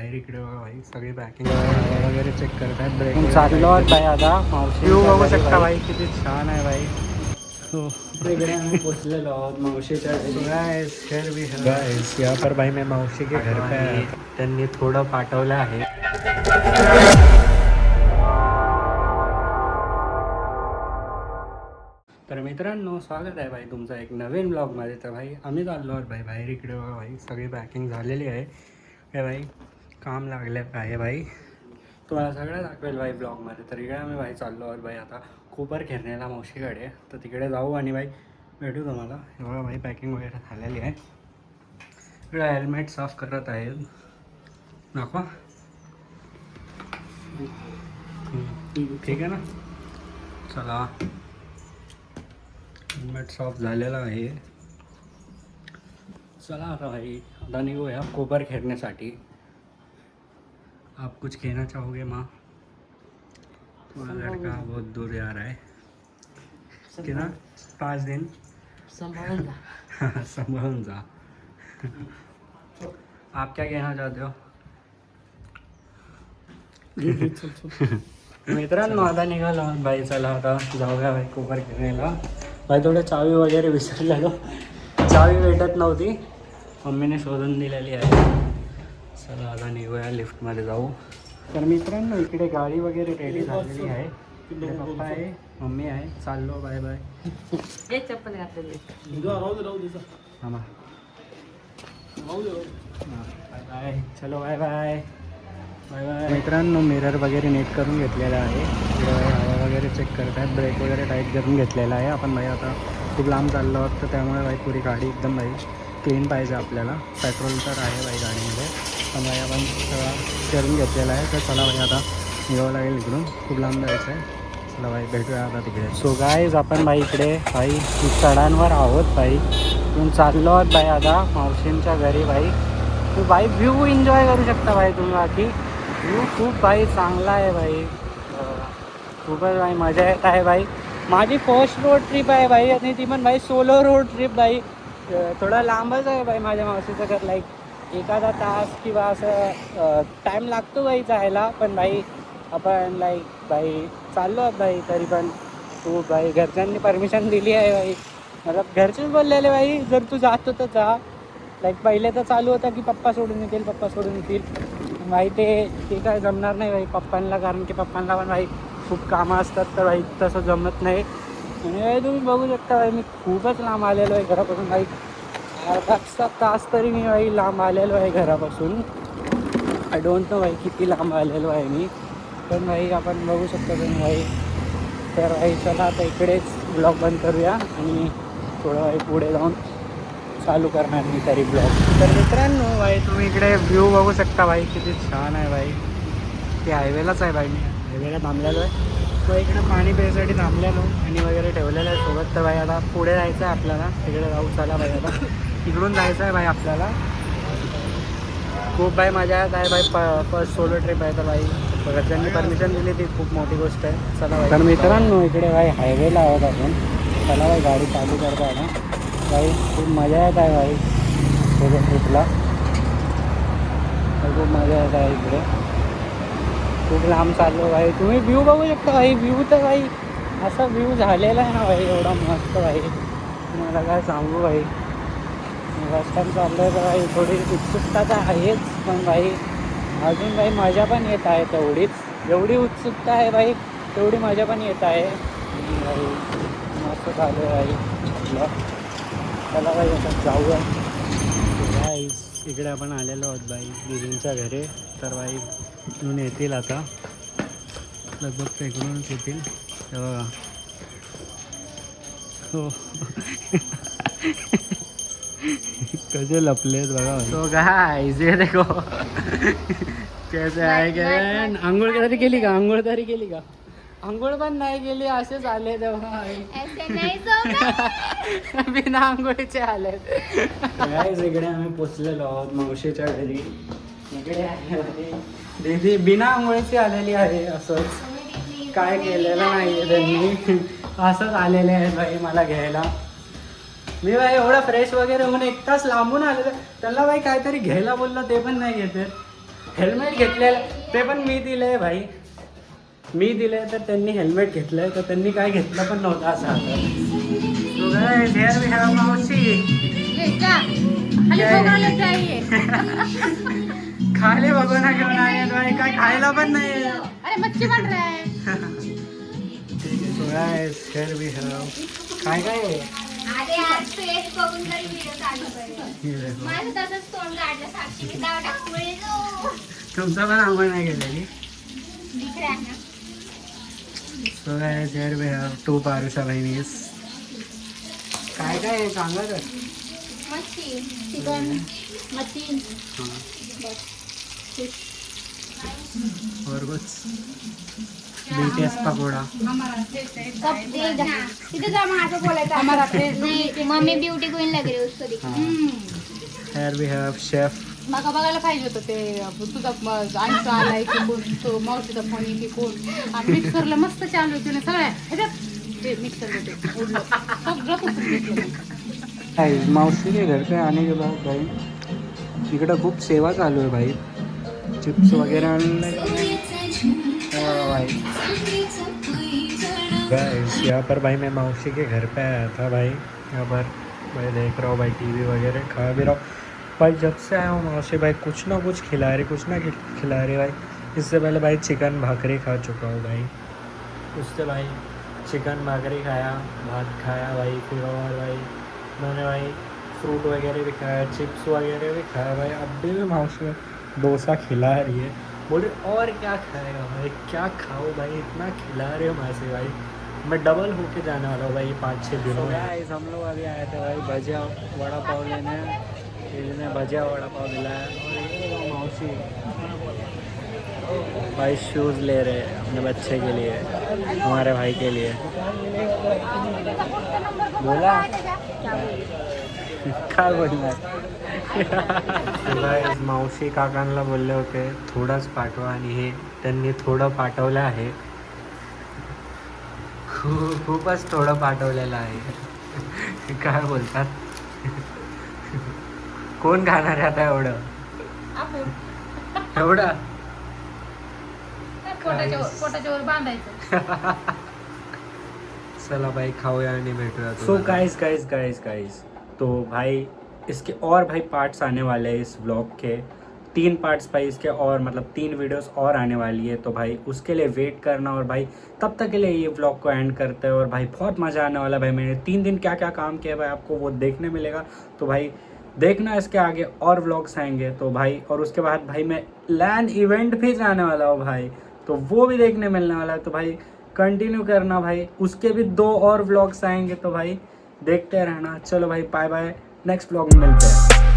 बाहेर इकडे बघा भाई सगळी पॅकिंग वगैरे चेक करतात. ब्रेक चाललो आहोत भाई आता मावशी व्ह्यू बघू शकता भाई किती छान आहे भाई. हो इकडे आम्ही पोचलेलो आहोत मावशीच्या घरी. गाइस यहाँ पर भाई मैं मौसी के घर पे आया था. त्यांनी थोडं पाठवलं आहे. तर मित्रांनो स्वागत आहे भाई तुमचं एक नवीन ब्लॉगमध्ये. तर भाई आम्ही चाललो आहोत भाई बाहेर इकडे बघा भाई सगळी पॅकिंग झालेली आहे. हे भाई काम लागले आहे भाई, तुम्हाला सगळं दाखवेल भाई ब्लॉगमध्ये. तर इकडे आम्ही भाई चाललो आहोत भाई आता कोपर खेरण्याला मावशीकडे. तर तिकडे जाऊ आणि भाई भेटू तुम्हाला. हे बघा भाई पॅकिंग वगैरे झालेली आहे. इकडे हेल्मेट साफ करत आहे. दाखवा. ठीक आहे ना. चला हेल्मेट साफ झालेला आहे. चला आता भाई आता निघूया कोपर खेळण्यासाठी. आप कुछ कहना चाहोगे माँ? थोड़ा लड़का बहुत दूर जा रहा है. कितना 5 दिन संभाळून जा. आप क्या कहना चाहते हो? मित्रांनो आता निघालो भाई. चला आता जाऊया भाई कोपर खेळण्याला. भाई थोडं चावी वगैरे विसरलेलो, चावी भेटत नव्हती, मम्मीने शोधून दिलेली आहे. चला आता निघूया लिफ्टमध्ये जाऊ. तर मित्रांनो इकडे गाडी वगैरे रेडी झालेली आहे. इकडे पप्पा आहे, मम्मी आहे. चाललो बाय बाय. चप्पल घातलेली हां बाय बाय. चलो बाय बाय बाय बाय. मित्रांनो मिरर वगैरे नीट करून घेतलेला आहे. हवा वगैरे चेक करतात. ब्रेक वगैरे टाईट करून घेतलेला आहे. आपण भाई आता खूप लांब चाललो आहोत, तर त्यामुळे भाई पुरी गाडी एकदम भाई क्लीन पाहिजे आपल्याला. पेट्रोल तर आहे भाई गाडीमध्ये, पण भाई आपण सगळं करून घेतलेला आहे. तर चला भाई आता निघावं लागेल इकडून, खूप लांब जायचं आहे. चला भाई भेटूया आता तिकडे. सो गाईज आपण भाई इकडे भाई चढांवर आहोत भाई. इथून चाललो आहोत भाई आता मावशींच्या घरी भाई. तू भाई व्ह्यू एन्जॉय करू शकता भाई तुम्ही. बाकी व्ह्यू खूप भाई चांगला आहे भाई. खूपच भाई मजा येत आहे भाई. माझी फर्स्ट रोड ट्रिप आहे भाई, आणि ती पण भाई सोलो रोड ट्रिप भाई. थोडा लांबच आहे भाई माझ्या मावशीचं घर. लाईक एखादा तास किंवा असं टाईम लागतो भाई जायला. पण भाई आपण लाईक भाई चाललो आहोत भाई. तरी पण तू भाई घरच्यांनी परमिशन दिली आहे भाई. मतलब घरचेच बोललेले भाई जर तू जातो तर जा. लाईक पहिले तर चालू होतं की पप्पा सोडून येतील, पप्पा सोडून येतील. भाई ते काय जमणार नाही भाई पप्पांना, कारण की पप्पांना पण भाई खूप कामं असतात. तर भाई तसं जमत नाही. आणि भाई तुम्ही बघू शकता भाई मी खूपच लांब आलेलो आहे घरापासून भाई. 8 तास तरी मी भाई लांब आलेलो आहे घरापासून. आय डोंट नो भाई किती लांब आलेलो आहे मी. पण भाई आपण बघू शकतो तुम्ही भाई. तर भाई चला आता इकडेच ब्लॉग बंद करूया आणि थोडं भाई पुढे जाऊन चालू करणार मी तरी ब्लॉग. तर मित्रांनो भाई तुम्ही इकडे व्ह्यू बघू शकता भाई किती छान आहे भाई. ते हायवेलाच आहे भाई. मी हायवेला थांबलेलो आहे. मग इकडे पाणी प्यायसाठी थांबलेलो आणि वगैरे ठेवलेलं आहे सोबत. तर भाई आता पुढे जायचं आहे आपल्याला. तिकडे जाऊ. चला भाई आता इकडून जायचं आहे भाई आपल्याला. खूप भाई मजा येत आहे भाई. फर्स्ट सोलो ट्रिप आहे. तर भाई घरच्यांनी परमिशन दिली ती खूप मोठी गोष्ट आहे. चला भाई. तर मित्रांनो इकडे भाई हायवेला आहोत आपण. चला भाई गाडी चालू करतो आता भाई. खूप मजा येत आहे भाई सोलो ट्रिपला. खूप मजा येत आहे इकडे. खूप लांब चाललो भाई. तुम्ही व्ह्यू बघू शकता भाई. व्ह्यू तर भाई असा व्ह्यू झालेला आहे ना भाई एवढा मस्त भाई. मला काय सांगू भाई. फर्स्ट टाइम चाललो आहे तर भाई थोडी उत्सुकता तर आहेच, पण भाई अजून भाई मजा पण येत आहे तेवढीच. जेवढी उत्सुकता आहे भाई तेवढी मजा पण येत आहे. भाई मस्त चालू आहे भाई. चला भाई आता जाऊया. गाईस इकडे आपण आलेलो आहोत भाई दीदींच्या घरी. तर भाई इकडून येतील आता, लगभग ते इकडूनच येतील. तेव्हा हो कसे लपलेत बघा. सो गाईस ये देखो कैसे आहे काय. आंघोळ तरी केली का? आंघोळ तरी केली का? आंघोळ पण नाही केली, असेच आले तेव्हा बिना आंघोळीचे आले. गाईस इकडे आम्ही पोचलेलो आहोत मावशीच्या घरी. इकडे दीदी बिना आंघोळीची आलेली आहे. असंच काय केलेलं नाही आहे त्यांनी, असंच आलेले आहेत भाई मला घ्यायला. मी भाई एवढा फ्रेश वगैरे होऊन 1 तास लांबून आलेलं. त्यांना भाई काहीतरी घ्यायला बोललं ते पण नाही येते. हेल्मेट घेतलेलं ते पण मी दिलंय भाई, मी दिले तर त्यांनी हेल्मेट घेतलंय, तर त्यांनी काय घेतलं पण नव्हतं असं आता. So guys, here we have मावशी. खाले बघून घेऊन आले भाई, काय खायला पण नाही. अरे मच्छी बन रहा है. So guys, here we have काय काय आहे? अरे यार फेस बघून तरी व्हिडिओ चालू करेल. हे देखो. माझं तसंच तोंड काढलं साक्षीने दाव टाकमुळे जो तुमचं पण आंघोळ नाही गेलं की? दिख रहा है ना. So guys, here we have 2 पारुषा बहिणीस. काय काय आहे सांगा तर. मच्छी चिकन मच्छी और कुछ BTS पकोड़ा. सब दे जा तिथे जा मग असं बोलायचं हमारा फेस नाही मम्मी ब्यूटी क्वीन लग रही है उसको दिखा. Here we have chef. मला बघायला पाहिजे होतं ते तुझा आईचा आलाय की कोण तो मावशीचा फोन आहे की कोण आणि मिक्सरला मस्त चालू होते ना सगळ्या ह्याच्यात ते मिक्सर होते उडलं सगळं पुसून घेतलं. Guys, मावशी के घर पे आने के बाद भाई इकडं खूप सेवा चालू आहे भाई. चिप्स वगैरह आणले भाई. Guys, यहाँ पर भाई मैं मौसी के घर पे आया था भाई. यहाँ पर मैं देख रहा हूँ भाई टीवी वगैरह खा भी रहा हूँ भाई. जब से आया हूँ मौसी भाई कुछ ना कुछ खिला रही, कुछ ना खिला रही भाई. इससे पहले भाई चिकन भाकरी खा चुका हूँ भाई. उससे भाई चिकन भाकरी खाया, भात खाया भाई. फिर और भाई मैंने भाई फ्रूट वगैरह भी खाया, चिप्स वगैरह भी खाया भाई. अब भी मौसी डोसा खिला रही है. बोले और क्या खाएगा भाई, क्या खाओ भाई, इतना खिला रहे हो मौसी भाई. मैं डबल होके जाने वाला हूँ भाई 5-6 दिनों में. हम लोग अभी आए थे भाई भजिया वड़ा पाव लेने. इन्हें भजिया वड़ा पाव दिलाया और ये मौसी भाई शूज़ ले रहे हैं अपने बच्चे के लिए, हमारे भाई के लिए. बोला काय बोलणार. मावशी काकांना बोलले होते थोडंच पाठवा आणि हे त्यांनी थोडं पाठवलं आहे. खूपच थोडं पाठवलेलं आहे. काय बोलतात. कोण खाणार आहे आता एवढं एवढं. पोटाच्या वर बांधायचं. चला भाई खाओया आणि भेटूया. सो गाइस तो भाई इसके और भाई पार्ट्स आने वाले हैं इस व्लॉग के. 3 पार्ट्स भाई इसके और मतलब 3 वीडियोस और आने वाली है. तो भाई उसके लिए वेट करना. और भाई तब तक के लिए ये व्लॉग को एंड करते हैं. और भाई बहुत मज़ा आने वाला है भाई. मैंने 3 दिन क्या क्या काम किया भाई आपको वो देखने मिलेगा. तो भाई देखना इसके आगे और व्लॉग्स आएंगे. तो भाई और उसके बाद भाई मैं लैंड इवेंट भी जाने वाला हूँ भाई, तो वो भी देखने मिलने वाला है. तो भाई कंटिन्यू करना भाई, उसके भी 2 और व्लॉग्स आएंगे. तो भाई देखते रहना. चलो भाई बाय बाय, नेक्स्ट व्लॉग में मिलते हैं.